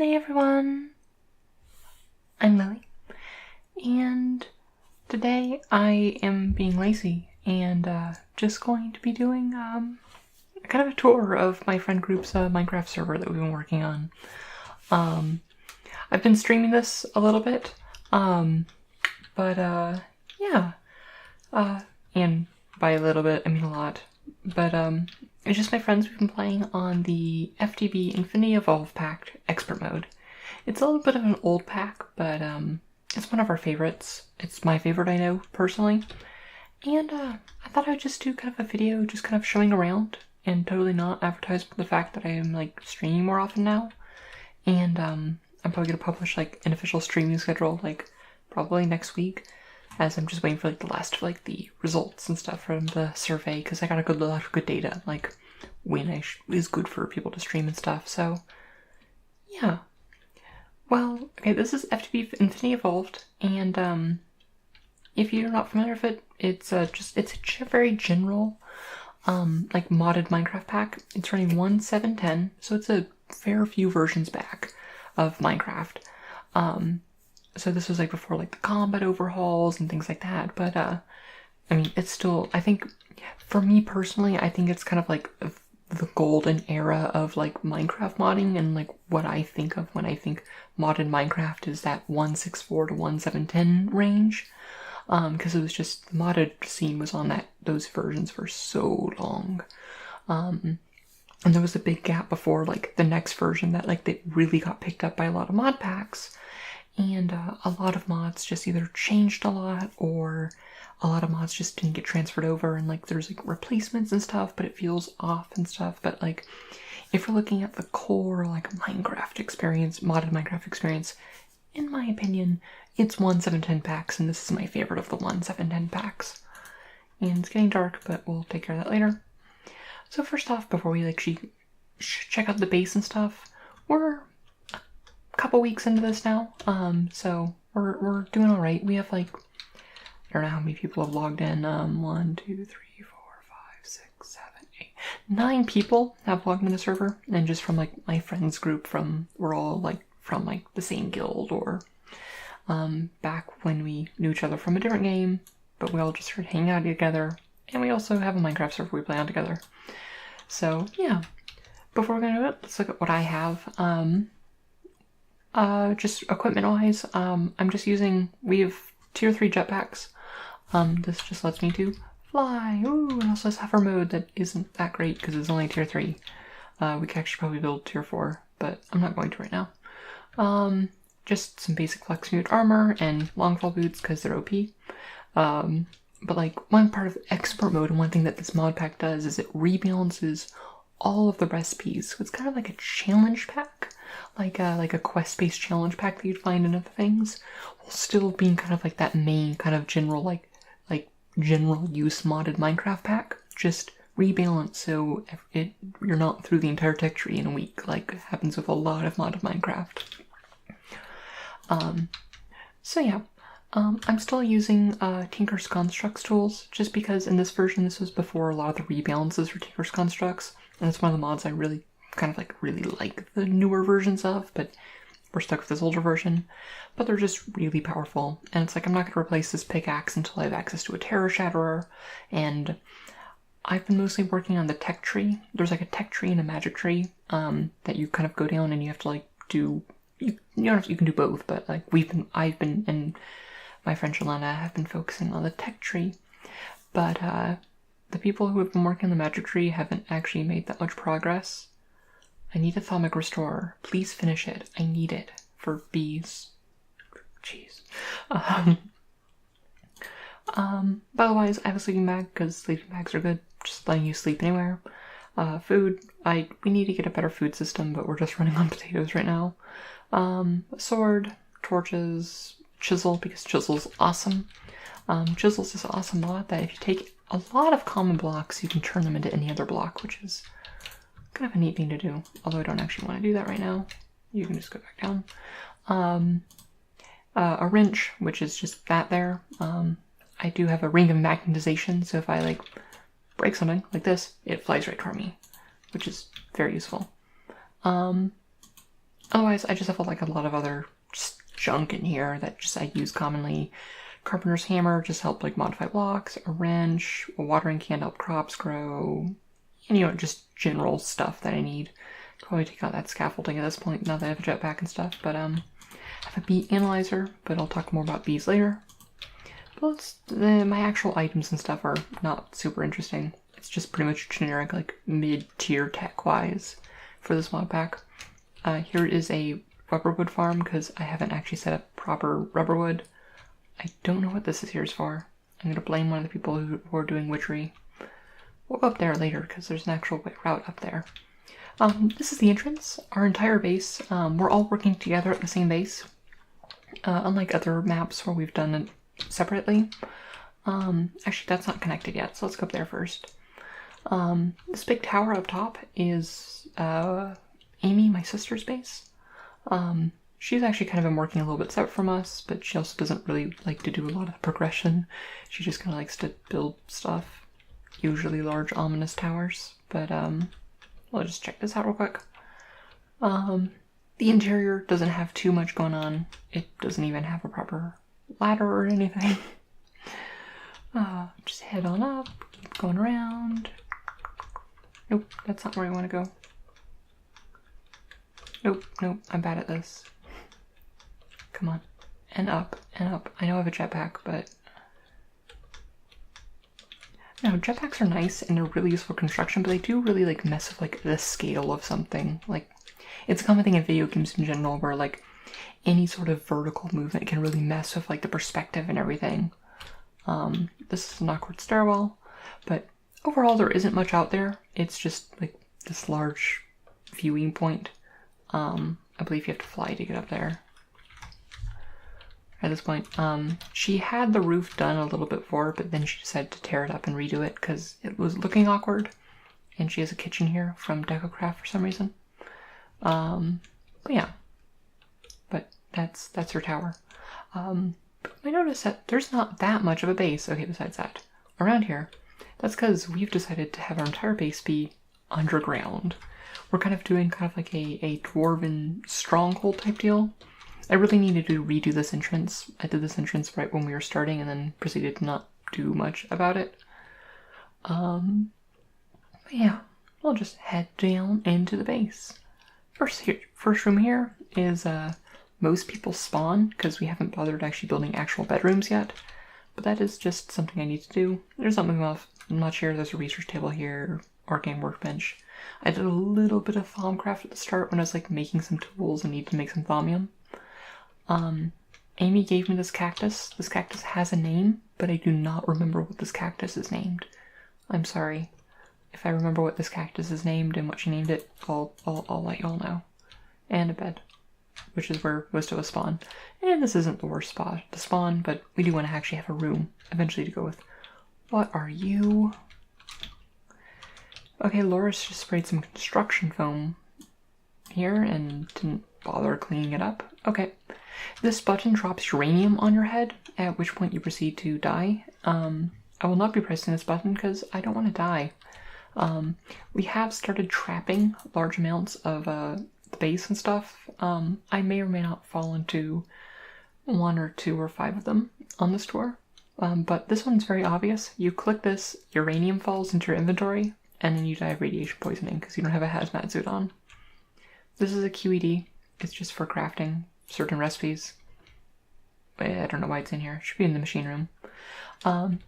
Hey everyone, I'm Lily, and today I am being lazy and just going to be doing kind of a tour of my friend group's Minecraft server that we've been working on. I've been streaming this a little bit, but yeah, and by a little bit I mean a lot, but it's just my friends. We've been playing on the FTB Infinity Evolve pack expert mode. It's a little bit of an old pack, but it's one of our favorites. It's my favorite, I know, personally. And I thought I would just do kind of a video just kind of showing around and totally not advertise the fact that I am like streaming more often now. And I'm probably going to publish like an official streaming schedule like probably next week, as I'm just waiting for like the last of like the results and stuff from the survey, because I got a lot of good data, like when is good for people to stream and stuff. So yeah. Well, okay, this is FTB Infinity Evolved, and if you're not familiar with it, it's a very general like modded Minecraft pack. It's running 1.7.10, so it's a fair few versions back of Minecraft. So this was like before like the combat overhauls and things like that, but I mean, it's still, I think, for me personally, I think it's kind of like the golden era of like Minecraft modding, and like what I think of when I think modded Minecraft is that 1.6.4 to 1.7.10 range, because it was just, the modded scene was on those versions for so long, and there was a big gap before like the next version that like they really got picked up by a lot of mod packs. And a lot of mods just either changed a lot, or a lot of mods just didn't get transferred over, and like there's like replacements and stuff, but it feels off and stuff. But like if we're looking at the core like Minecraft experience, modded Minecraft experience, in my opinion, it's 1.7.10 packs, and this is my favorite of the 1.7.10 packs. And it's getting dark, but we'll take care of that later. So first off, before we like check out the base and stuff, we're couple weeks into this now, so we're doing all right. We have like, I don't know how many people have logged in. 1, 2, 3, 4, 5, 6, 7, 8, 9 people have logged in the server, and just from like my friends group, we're all like from like the same guild, or back when we knew each other from a different game, but we all just started hanging out together, and we also have a Minecraft server we play on together. So yeah, before we're gonna do it, let's look at what I have. Just equipment-wise, I'm just using, we have tier 3 jetpacks. This just lets me to fly. Ooh, and also has hover mode that isn't that great because it's only tier 3. We could actually probably build tier 4, but I'm not going to right now. Just some basic flex mute armor and longfall boots because they're OP. But like one part of expert mode, and one thing that this mod pack does is it rebalances all of the recipes. So it's kind of like a challenge pack, like a quest-based challenge pack that you'd find in other things, while still being kind of like that main kind of general like general use modded Minecraft pack. Just rebalance so you're not through the entire tech tree in a week, like happens with a lot of modded Minecraft. So yeah. I'm still using Tinker's Constructs tools, just because in this version, this was before a lot of the rebalances for Tinker's Constructs, and it's one of the mods I really like the newer versions of, but we're stuck with this older version. But they're just really powerful, and it's like I'm not going to replace this pickaxe until I have access to a Terror Shatterer, and I've been mostly working on the tech tree. There's like a tech tree and a magic tree that you kind of go down, and you have to like do, you can do both, but like I've been, and my friend Shalana have been focusing on the tech tree, but the people who have been working on the magic tree haven't actually made that much progress. I need a Thaumic Restorer. Please finish it. I need it for bees. Jeez. But otherwise, I have a sleeping bag because sleeping bags are good. Just letting you sleep anywhere. Food. We need to get a better food system, but we're just running on potatoes right now. Sword, torches, chisel, because chisel's awesome. Chisel's this awesome mod that if you take a lot of common blocks, you can turn them into any other block, which is kind of a neat thing to do. Although I don't actually want to do that right now. You can just go back down. A wrench, which is just that there. I do have a ring of magnetization, so if I like break something like this, it flies right toward me, which is very useful. Otherwise, I just have like a lot of other just junk in here that just I use commonly. Carpenter's hammer just help like modify blocks, a wrench, a watering can to help crops grow, and you know, just general stuff that I need. Probably take out that scaffolding at this point now that I have a jetpack and stuff, but I have a bee analyzer, but I'll talk more about bees later. But my actual items and stuff are not super interesting. It's just pretty much generic, like mid-tier tech-wise for this mod pack. Here is a rubberwood farm because I haven't actually set up proper rubberwood. I don't know what this is here for. I'm going to blame one of the people who are doing witchery. We'll go up there later because there's an actual route up there. This is the entrance. Our entire base, we're all working together at the same base. Unlike other maps where we've done it separately. Actually, that's not connected yet, so let's go up there first. This big tower up top is Amy, my sister's base. She's actually kind of been working a little bit separate from us, but she also doesn't really like to do a lot of progression. She just kind of likes to build stuff, usually large ominous towers. But we'll just check this out real quick. The interior doesn't have too much going on. It doesn't even have a proper ladder or anything. Just head on up, keep going around. Nope, that's not where I want to go. Nope, I'm bad at this. Come on. And up, and up. I know I have a jetpack, but... No, jetpacks are nice and they're really useful for construction, but they do really like mess with like the scale of something. Like, it's a common thing in video games in general where like any sort of vertical movement can really mess with like the perspective and everything. This is an awkward stairwell, but overall there isn't much out there. It's just like this large viewing point. I believe you have to fly to get up there. At this point, she had the roof done a little bit for her, but then she decided to tear it up and redo it because it was looking awkward. And she has a kitchen here from DecoCraft for some reason. But yeah. But that's her tower. I noticed that there's not that much of a base, okay, besides that, around here. That's because we've decided to have our entire base be underground. We're kind of doing kind of like a dwarven stronghold type deal. I really needed to redo this entrance. I did this entrance right when we were starting and then proceeded to not do much about it. But yeah, we'll just head down into the base. First room here is most people spawn because we haven't bothered actually building actual bedrooms yet. But that is just something I need to do. There's something much here. There's a research table here, arcane workbench. I did a little bit of thaumcraft at the start when I was like making some tools and needed to make some thaumium. Amy gave me this cactus. This cactus has a name, but I do not remember what this cactus is named. I'm sorry. If I remember what this cactus is named and what she named it, I'll let y'all know. And a bed, which is where most of us spawn. And this isn't the worst spot to spawn, but we do want to actually have a room eventually to go with. What are you? Okay, Laura's just sprayed some construction foam here and didn't bother cleaning it up. Okay. This button drops uranium on your head, at which point you proceed to die. I will not be pressing this button because I don't want to die. We have started trapping large amounts of the base and stuff. I may or may not fall into 1 or 2 or 5 of them on this tour. But this one's very obvious. You click this, uranium falls into your inventory, and then you die of radiation poisoning because you don't have a hazmat suit on. This is a QED. It's just for crafting certain recipes. I don't know why it's in here. It should be in the machine room.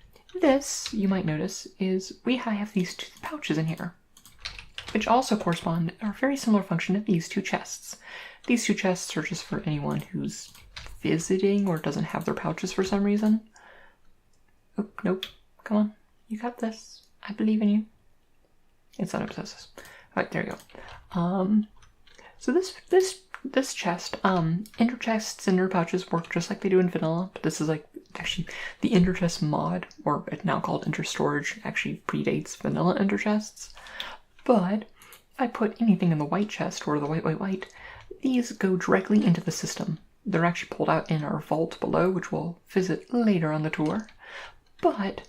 This, you might notice, is I have these 2 pouches in here, which also correspond, are very similar function to these 2 chests. These 2 chests are just for anyone who's visiting or doesn't have their pouches for some reason. Oh, nope. Come on. You got this. I believe in you. It's not obsessive. Alright, there you go. So this chest, ender chests and ender pouches work just like they do in vanilla, but this is like, actually, the ender chest mod, or it's now called ender storage, actually predates vanilla ender chests. But if I put anything in the white chest, or the white, these go directly into the system. They're actually pulled out in our vault below, which we'll visit later on the tour. But,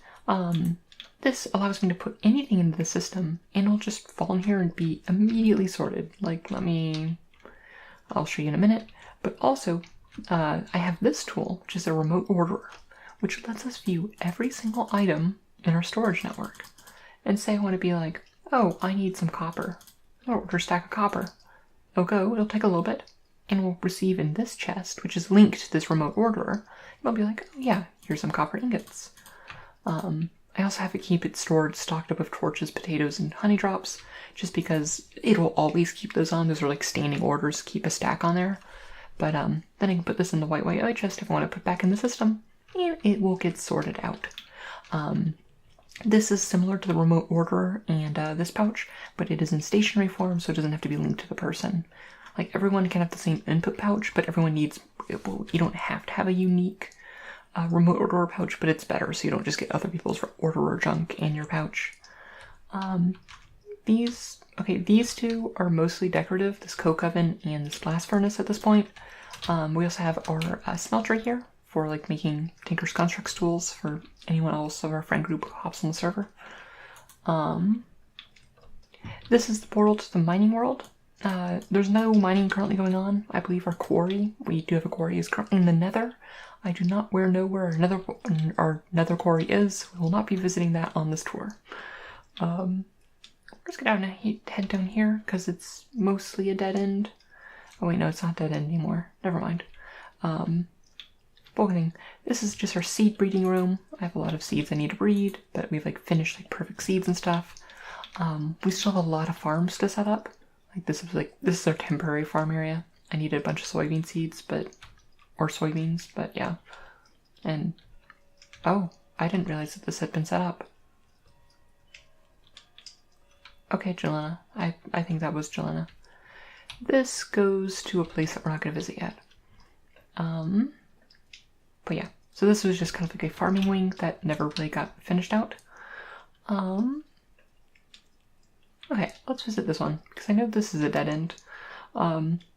this allows me to put anything into the system, and it'll just fall in here and be immediately sorted. Like, let me I'll show you in a minute. But also, I have this tool, which is a remote orderer, which lets us view every single item in our storage network. And say I want to be like, oh, I need some copper. I'll order a stack of copper. It'll take a little bit, and we'll receive in this chest, which is linked to this remote orderer, and I'll be like, oh yeah, here's some copper ingots. I also have to keep it stocked up with torches, potatoes, and honey drops, just because it will always keep those on. Those are like standing orders, keep a stack on there. But then I can put this in the white chest if I want to put back in the system, and it will get sorted out. This is similar to the remote orderer and this pouch, but it is in stationary form, so it doesn't have to be linked to the person. Like, everyone can have the same input pouch, but everyone needs, well, you don't have to have a unique remote orderer pouch, but it's better so you don't just get other people's orderer junk in your pouch. These two are mostly decorative, this coke oven and this blast furnace at this point. We also have our smelter here for like making Tinker's Constructs tools for anyone else of our friend group who hops on the server. This is the portal to the mining world. There's no mining currently going on. I believe our quarry, we do have a quarry, is currently in the nether. I do not know where our nether quarry is. We will not be visiting that on this tour. We're just gonna head down here because it's mostly a dead end. Oh wait, no, it's not dead end anymore. Never mind. This is just our seed breeding room. I have a lot of seeds I need to breed, but we've like finished like perfect seeds and stuff. We still have a lot of farms to set up. This is our temporary farm area. I needed a bunch of soybean seeds, or soybeans, but yeah. And oh, I didn't realize that this had been set up. Okay, Jelena. I think that was Jelena. This goes to a place that we're not going to visit yet. But yeah, so this was just kind of like a farming wing that never really got finished out. Okay, let's visit this one, because I know this is a dead end.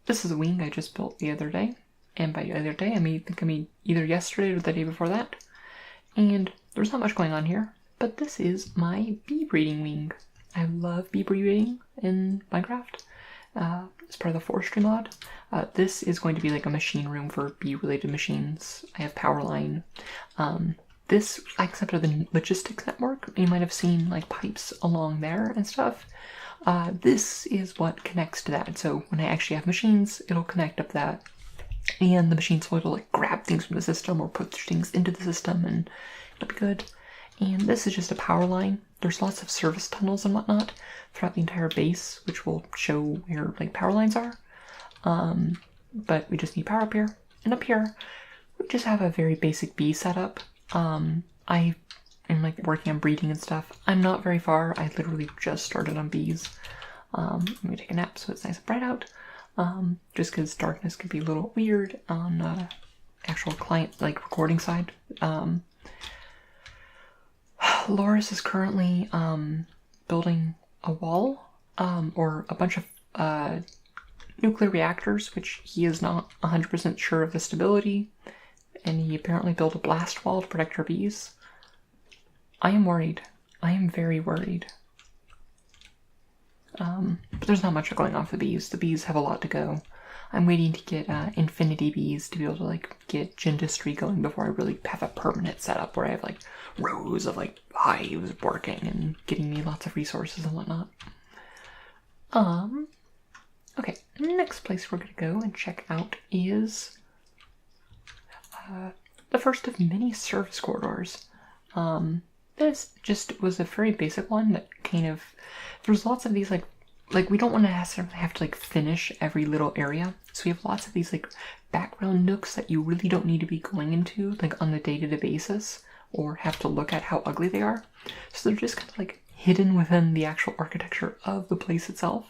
This is a wing I just built the other day, and by the other day I mean either yesterday or the day before that. And there's not much going on here, but this is my bee breeding wing. I love bee breeding in Minecraft. As part of the forestry mod. This is going to be like a machine room for bee-related machines. I have power line. This acts up to the logistics network. You might have seen like pipes along there and stuff. This is what connects to that. So when I actually have machines, it'll connect up that. And the machines will like grab things from the system or put things into the system, and it'll be good. And this is just a power line. There's lots of service tunnels and whatnot throughout the entire base, which will show where like power lines are. But we just need power up here. And up here, we just have a very basic bee setup. I am like working on breeding and stuff. I'm not very far. I literally just started on bees. Let me take a nap so it's nice and bright out. Just because darkness can be a little weird on actual client like recording side. Loris is currently building a wall, or a bunch of nuclear reactors, which he is not 100% sure of the stability, and he apparently built a blast wall to protect our bees. I am worried. I am very worried. But there's not much going on for the bees. The bees have a lot to go. I'm waiting to get infinity bees to be able to like get Gindustry going before I really have a permanent setup where I have like rows of like hives working and getting me lots of resources and whatnot. Okay, next place we're gonna go and check out is the first of many service corridors. This just was a very basic one that kind of, there's lots of these like we don't want to necessarily have to like finish every little area. So we have lots of these like background nooks that you really don't need to be going into like on a day-to-day basis or have to look at how ugly they are. So they're just kind of like hidden within the actual architecture of the place itself.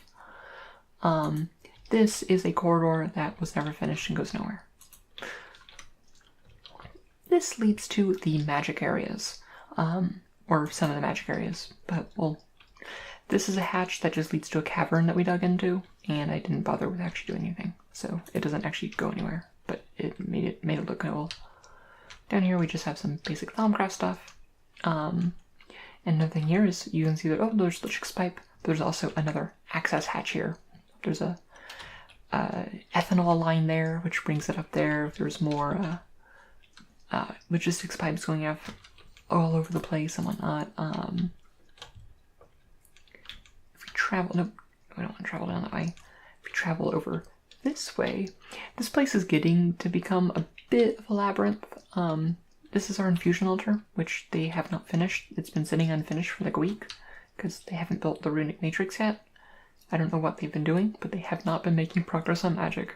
This is a corridor that was never finished and goes nowhere. This leads to the magic areas, or some of the magic areas, but well, this is a hatch that just leads to a cavern that we dug into, and I didn't bother with actually doing anything, so it doesn't actually go anywhere, but it made it look cool. Down here we just have some basic Thaumcraft stuff. And another thing here is you can see that, oh, there's the Chick's pipe, but there's also another access hatch here. There's a ethanol line there, which brings it up there. There's more logistics pipes going out all over the place and whatnot. If we travel, nope, we don't want to travel down that way. If we travel over this way, this place is getting to become a bit of a labyrinth. This is our infusion altar, which they have not finished. It's been sitting unfinished for like a week because they haven't built the runic matrix yet. I don't know what they've been doing, but they have not been making progress on magic.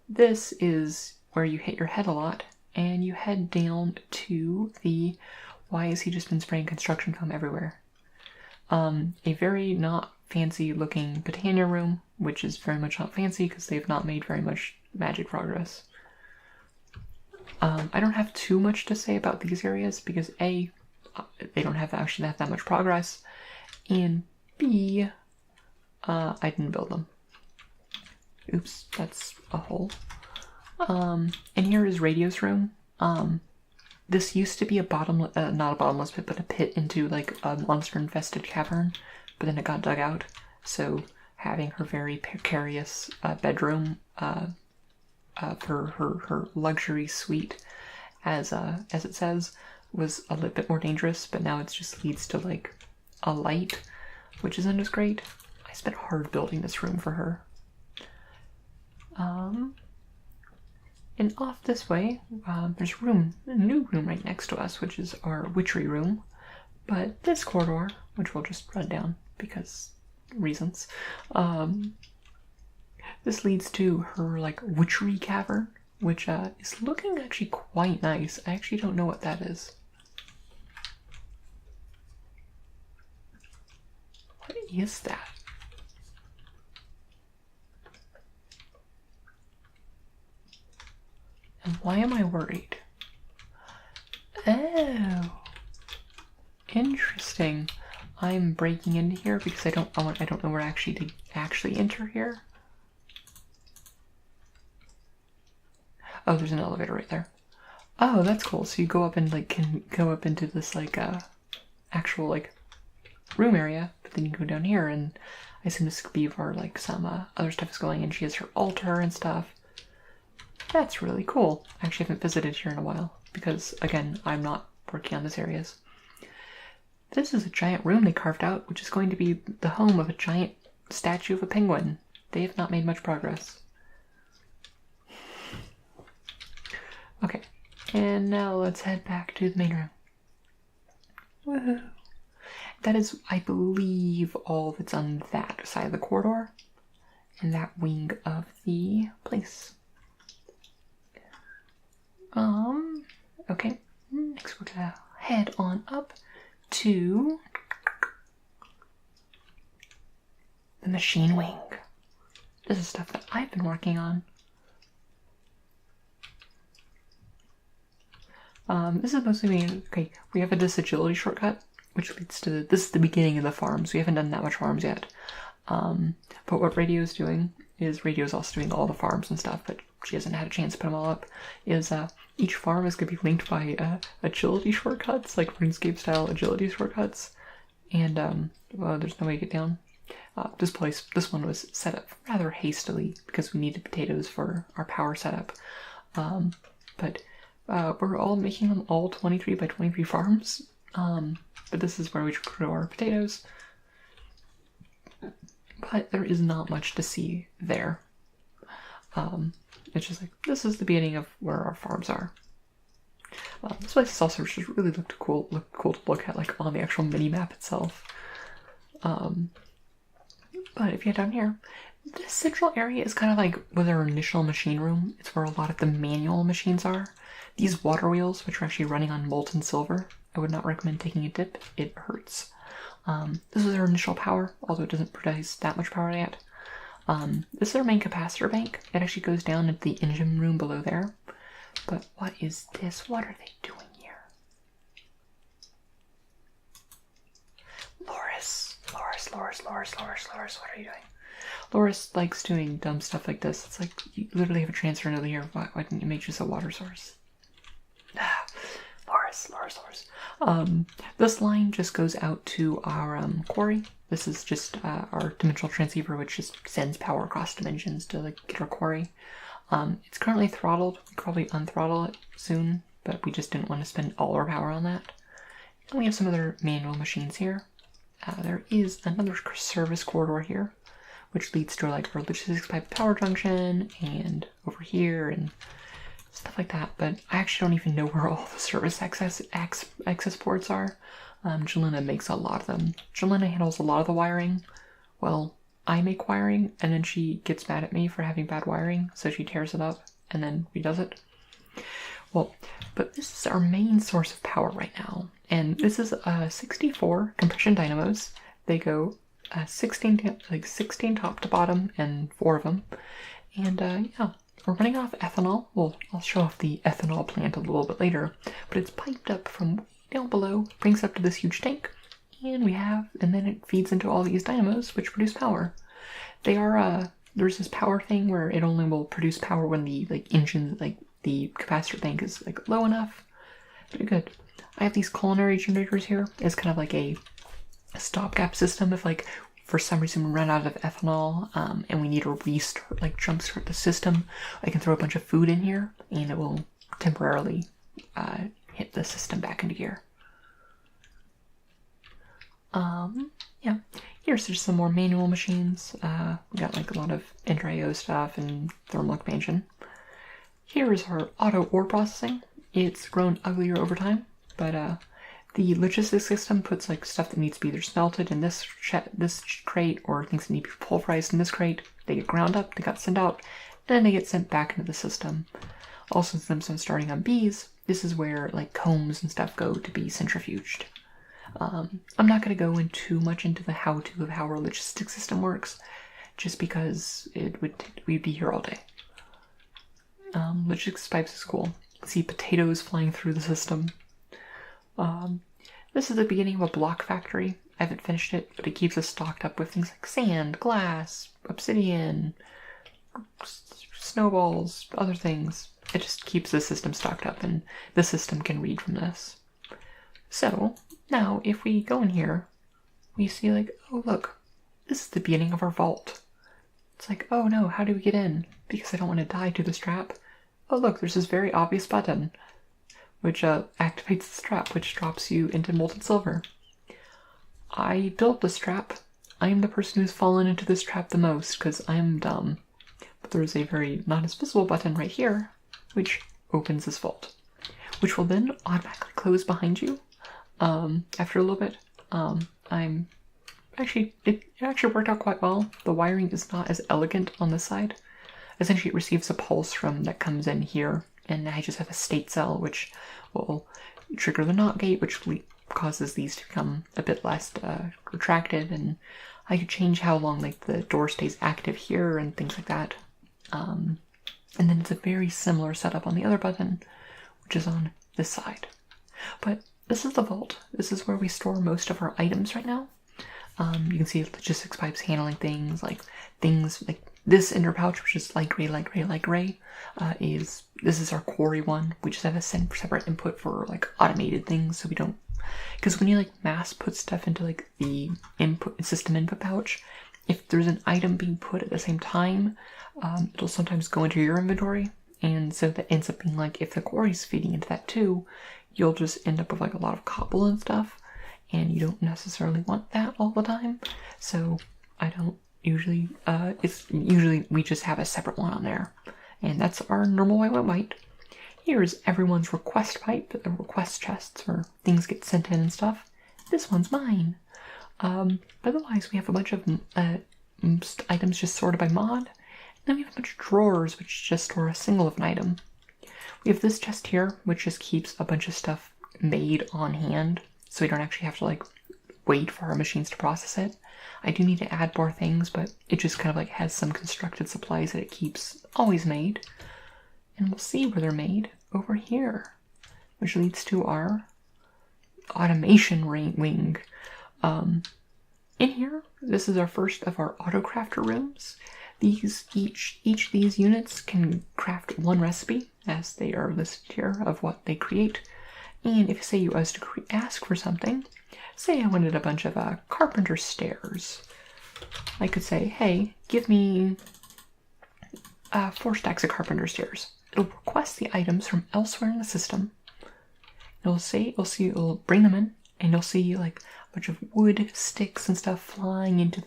This is where you hit your head a lot, and you head down to the why has he just been spraying construction foam everywhere? A very not fancy looking Britannia room, which is very much not fancy because they've not made very much magic progress. I don't have too much to say about these areas because A, they don't actually have that much progress, and B, I didn't build them. Oops, that's a hole. And here is Radio's room. This used to be a not a bottomless pit, but a pit into like a monster-infested cavern, but then it got dug out. So having her very precarious bedroom for her luxury suite, as it says, was a little bit more dangerous. But now it just leads to like a light, which isn't as great. I spent hard building this room for her. And off this way, there's a new room right next to us, which is our witchery room. But this corridor, which we'll just run down because reasons, this leads to her like witchery cavern, which is looking actually quite nice. I actually don't know what that is. What is that? And why am I worried? Oh, interesting. I'm breaking into here because I don't know where to actually enter here. Oh, there's an elevator right there. Oh, that's cool. So you go up and like can go up into this like actual like room area, but then you go down here, and I assume this could be where like some other stuff is going, and she has her altar and stuff. That's really cool. I actually haven't visited here in a while because, again, I'm not working on this areas. This is a giant room they carved out, which is going to be the home of a giant statue of a penguin. They have not made much progress. Okay, and now let's head back to the main room. Woohoo! That is, I believe, all that's on that side of the corridor and that wing of the place. Okay, next we're gonna head on up to the machine wing. This is stuff that I've been working on. This is mostly me. Okay, we have this agility shortcut, which leads to this is the beginning of the farms. We haven't done that much farms yet. But what Radio's doing is Radio's also doing all the farms and stuff, but she hasn't had a chance to put them all up. Is each farm is going to be linked by agility shortcuts, like RuneScape style agility shortcuts. And well, there's no way to get down. This one was set up rather hastily because we needed potatoes for our power setup. But we're all making them all 23 by 23 farms. But this is where we grow our potatoes. But there is not much to see there. It's just like, this is the beginning of where our farms are. This place is also just really looked cool to look at, like on the actual mini map itself. But if you head down here, this central area is kind of like with our initial machine room. It's where a lot of the manual machines are. These water wheels, which are actually running on molten silver, I would not recommend taking a dip. It hurts. This is our initial power, although it doesn't produce that much power yet. This is our main capacitor bank. It actually goes down into the engine room below there. But what is this? What are they doing here? Loris, what are you doing? Loris likes doing dumb stuff like this. It's like, you literally have a transfer into here. Why didn't you make just a water source? Loris. This line just goes out to our quarry. This is just our dimensional transceiver, which just sends power across dimensions to like get our quarry. It's currently throttled. We could probably unthrottle it soon, but we just didn't want to spend all our power on that. And we have some other manual machines here. There is another service corridor here, which leads to like our logistics pipe power junction and over here and stuff like that. But I actually don't even know where all the service access ports are. Jelena makes a lot of them. Jelena handles a lot of the wiring. Well, I make wiring, and then she gets mad at me for having bad wiring, so she tears it up and then redoes it. Well, but this is our main source of power right now, and this is 64 compression dynamos. They go 16 top to bottom, and 4 of them. And yeah, we're running off ethanol. Well, I'll show off the ethanol plant a little bit later, but it's piped up from way down below, brings up to this huge tank, and then it feeds into all these dynamos, which produce power. They are there's this power thing where it only will produce power when the engine, the capacitor tank is low enough. Pretty good. I have these culinary generators here as kind of like a stopgap system if for some reason we run out of ethanol and we need to restart, jumpstart the system. I can throw a bunch of food in here and it will temporarily hit the system back into gear. Yeah, here's just some more manual machines. We got a lot of inter-IO stuff and thermal expansion. Here is our auto ore processing. It's grown uglier over time, but the logistics system puts stuff that needs to be either smelted in this crate or things that need to be pulverized in this crate. They get ground up, they got sent out, and then they get sent back into the system. Also, since I'm starting on bees, this is where combs and stuff go to be centrifuged. I'm not going to go in too much into the how-to of how our logistics system works, just because we'd be here all day. Logistics pipes is cool. See potatoes flying through the system. This is the beginning of a block factory. I haven't finished it, but it keeps us stocked up with things like sand, glass, obsidian, snowballs, other things. It just keeps the system stocked up, and the system can read from this. So, now if we go in here, we see oh look, this is the beginning of our vault. It's oh no, how do we get in? Because I don't want to die to this trap. Oh look, there's this very obvious button, which activates the strap, which drops you into molten silver. I built this trap. I am the person who's fallen into this trap the most, because I am dumb. But there's a very not as visible button right here, which opens this vault, which will then automatically close behind you. After a little bit, it actually worked out quite well. The wiring is not as elegant on this side. Essentially, it receives a pulse that comes in here, and I just have a state cell, which will trigger the NOT gate, which causes these to become a bit less retracted, and I could change how long the door stays active here and things like that. And then it's a very similar setup on the other button, which is on this side. But this is the vault. This is where we store most of our items right now. You can see logistics pipes handling things like this inner pouch, which is light gray, this is our quarry one. We just have a separate input for automated things, so we don't, because when you mass put stuff into the system input pouch, if there's an item being put at the same time, it'll sometimes go into your inventory, and so that ends up being if the quarry's feeding into that too, you'll just end up with a lot of cobble and stuff, and you don't necessarily want that all the time. So I don't usually, we just have a separate one on there, and that's our normal white. Here's everyone's request pipe, the request chests where things get sent in and stuff. This one's mine. But otherwise we have a bunch of items just sorted by mod, and then we have a bunch of drawers which just store a single of an item. We have this chest here, which just keeps a bunch of stuff made on hand, so we don't actually have to wait for our machines to process it. I do need to add more things, but it just kind of has some constructed supplies that it keeps always made. And we'll see where they're made over here, which leads to our automation wing. In here, this is our first of our auto crafter rooms. Each of these units can craft one recipe, as they are listed here, of what they create. And if, say, you was to ask for something, say I wanted a bunch of carpenter stairs, I could say, hey, give me 4 stacks of carpenter stairs. It'll request the items from elsewhere in the system. It'll bring them in, and you'll see like a bunch of wood, sticks, and stuff flying into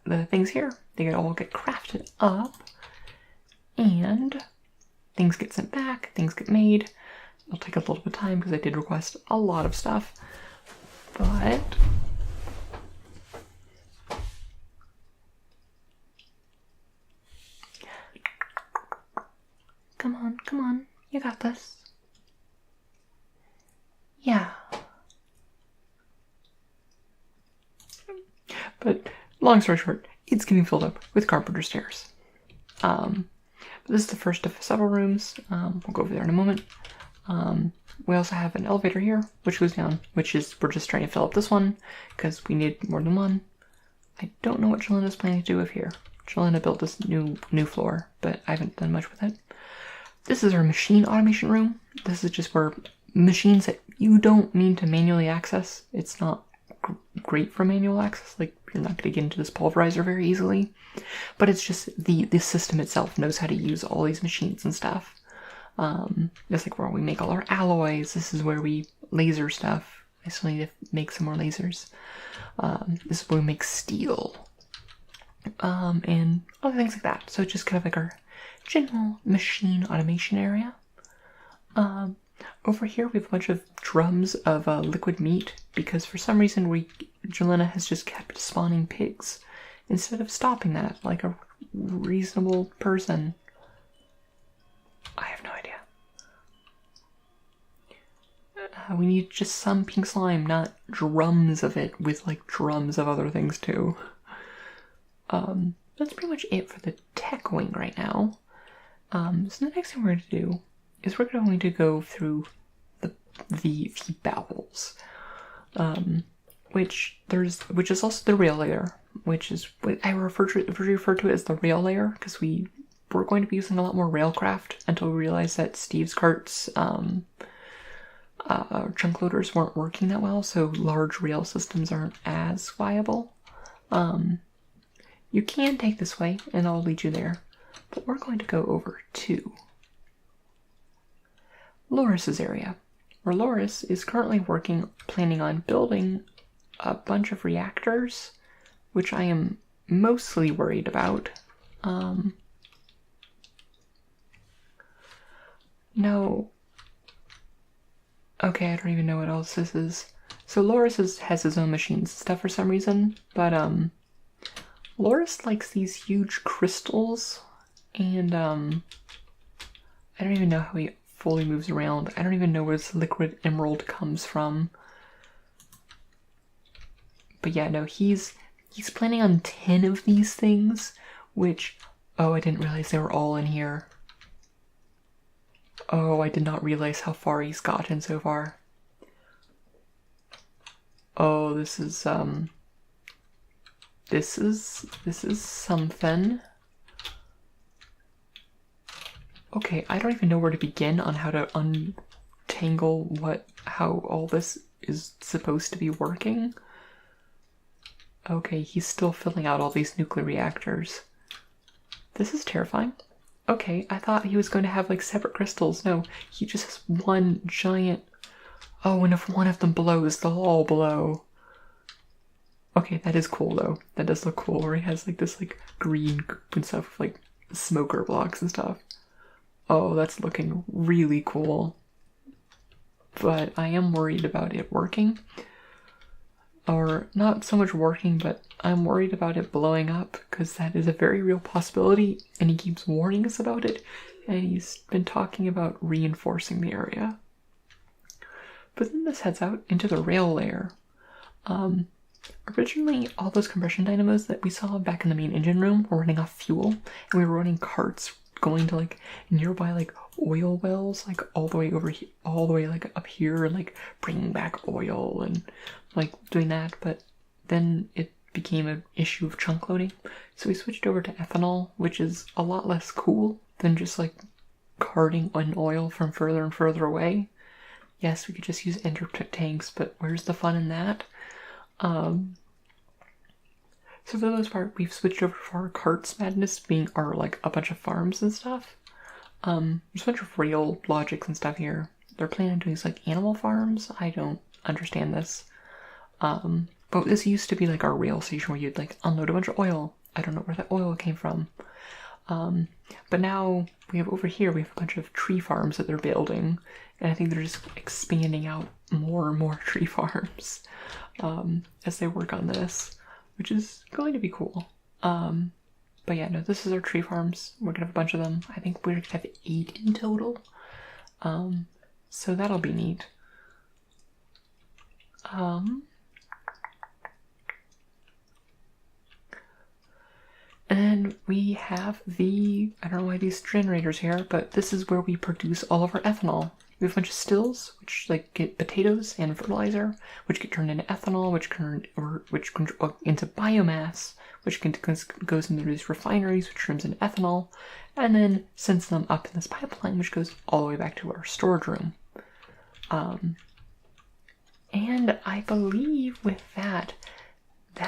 the things here. They all get crafted up, and things get sent back, things get made. It'll take a little bit of time because I did request a lot of stuff, but come on, you got this. Yeah. But long story short, it's getting filled up with carpenter stairs. But this is the first of several rooms. We'll go over there in a moment. We also have an elevator here, which goes down, we're just trying to fill up this one because we need more than one. I don't know what Jelena's planning to do with here. Jelena built this new floor, but I haven't done much with it. This is our machine automation room. This is just where machines that you don't need to manually access. It's not great for manual access. Like, you're not going to get into this pulverizer very easily. But it's just the system itself knows how to use all these machines and stuff. That's like where we make all our alloys. This is where we laser stuff. I still need to make some more lasers. This is where we make steel. And other things like that. So it's just kind of like our general machine automation area. Over here we have a bunch of drums of liquid meat because for some reason Jelena has just kept spawning pigs instead of stopping that like a reasonable person. I have no idea. We need just some pink slime, not drums of it with like drums of other things too. That's pretty much it for the tech wing right now. So the next thing we're going to do is we're going to go through the bowels, which is also the rail layer, which is what I refer to it as the rail layer because we're going to be using a lot more railcraft until we realize that Steve's carts chunk loaders weren't working that well, so large rail systems aren't as viable. You can take this way and I'll lead you there, but we're going to go over to Loris's area, where Loris is currently planning on building a bunch of reactors, which I am mostly worried about. No. Okay, I don't even know what else this is. So Loris has his own machines and stuff for some reason, but Loris likes these huge crystals, and I don't even know how he fully moves around. I don't even know where this liquid emerald comes from. But yeah, no, he's planning on 10 of these things, which, oh, I didn't realize they were all in here. Oh, I did not realize how far he's gotten so far. Oh, this is something. Okay, I don't even know where to begin on how to untangle how all this is supposed to be working. Okay, he's still filling out all these nuclear reactors. This is terrifying. Okay, I thought he was going to have like separate crystals. No, he just has one giant... Oh, and if one of them blows, they'll all blow. Okay, that is cool though. That does look cool, where he has like this like green goop and stuff, like smoker blocks and stuff. Oh, that's looking really cool. But I am worried about it working. Or not so much working, but I'm worried about it blowing up, because that is a very real possibility, and he keeps warning us about it, and he's been talking about reinforcing the area. But then this heads out into the rail layer. Originally, all those compression dynamos that we saw back in the main engine room were running off fuel, and we were running carts going to like nearby like oil wells, like all the way over here, all the way like up here, and like bringing back oil and like doing that. But then it became an issue of chunk loading, so we switched over to ethanol, which is a lot less cool than just like carting an oil from further and further away. yes, we could just use ender tanks, but where's the fun in that? So for the most part, we've switched over for our carts madness being our, like, a bunch of farms and stuff. There's a bunch of rail logics and stuff here. They're planning on doing, like, animal farms. I don't understand this. But this used to be, like, our rail station where you'd, like, unload a bunch of oil. I don't know where that oil came from. But now we have over here, we have a bunch of tree farms that they're building. And I think they're just expanding out more and more tree farms as they work on this, which is going to be cool. But yeah, no, this is our tree farms. We're gonna have a bunch of them. I think we're gonna have 8 in total. So that'll be neat. And then we have I don't know why these generators here, but this is where we produce all of our ethanol. We have a bunch of stills, which like get potatoes and fertilizer, which get turned into ethanol, which into biomass, which goes into these refineries, which turns into ethanol, and then sends them up in this pipeline, which goes all the way back to our storage room. And I believe with that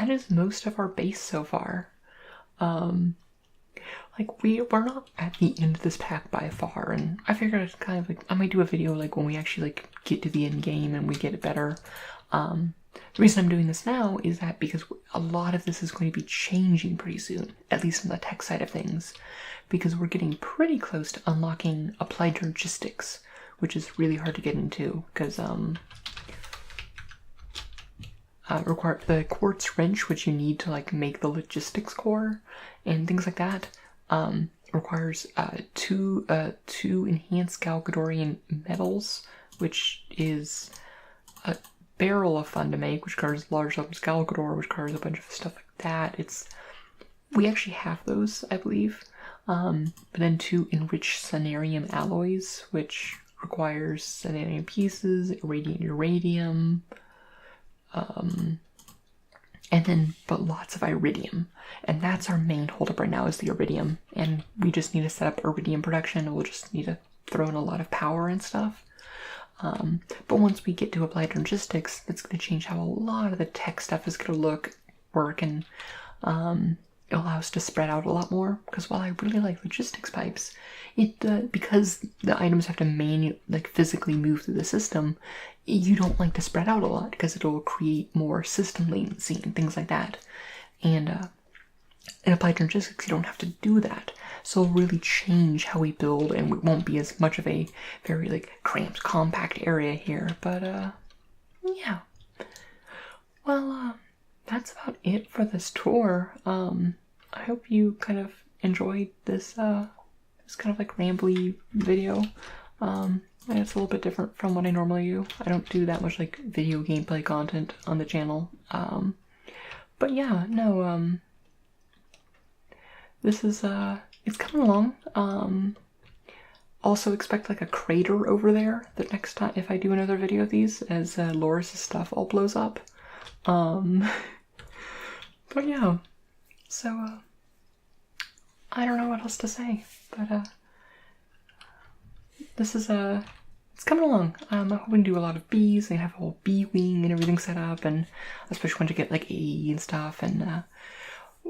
is most of our base so far. Like we're not at the end of this pack by far, and I figured it's kind of like I might do a video like when we actually like get to the end game and we get it better. The reason I'm doing this now is that because a lot of this is going to be changing pretty soon, at least on the tech side of things, because we're getting pretty close to unlocking applied logistics, which is really hard to get into because require the quartz wrench, which you need to like make the logistics core and things like that. Requires two enhanced Galgadorian metals, which is a barrel of fun to make, which requires large levels of Galgador, which requires a bunch of stuff like that. We actually have those, I believe. But then 2 enriched Cenarium alloys, which requires Cenarium pieces, irradiant uranium, but lots of iridium, and that's our main holdup right now is the iridium, and we just need to set up iridium production, and we'll just need to throw in a lot of power and stuff. But once we get to applied logistics, that's going to change how a lot of the tech stuff is going to work, and it allows us to spread out a lot more, because while I really like logistics pipes, because the items have to physically move through the system, you don't like to spread out a lot because it'll create more system latency and things like that. And in applied logistics, you don't have to do that. So it'll really change how we build, and it won't be as much of a very like cramped, compact area here. But yeah. Well, that's about it for this tour. I hope you kind of enjoyed this kind of like rambly video. And it's a little bit different from what I normally do. I don't do that much like video gameplay content on the channel. But yeah, no, this is, it's coming along. Also expect like a crater over there the next time if I do another video of these, as Loris' stuff all blows up. But yeah, so, I don't know what else to say, but, this is it's coming along. I'm hoping to do a lot of bees and have a whole bee wing and everything set up, and especially when to get like AE and stuff. And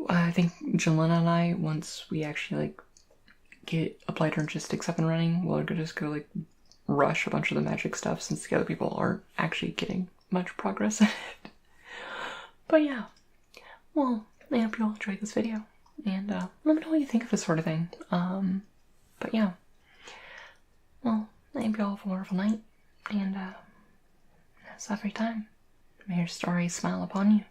I think Jelena and I, once we actually like get applied logistics up and running, we'll just go like rush a bunch of the magic stuff since the other people aren't actually getting much progress in it. But yeah, well, I hope you all enjoyed this video, and let me know what you think of this sort of thing. But yeah. Well, I hope you all have a wonderful night, and that's every time. May your stories smile upon you.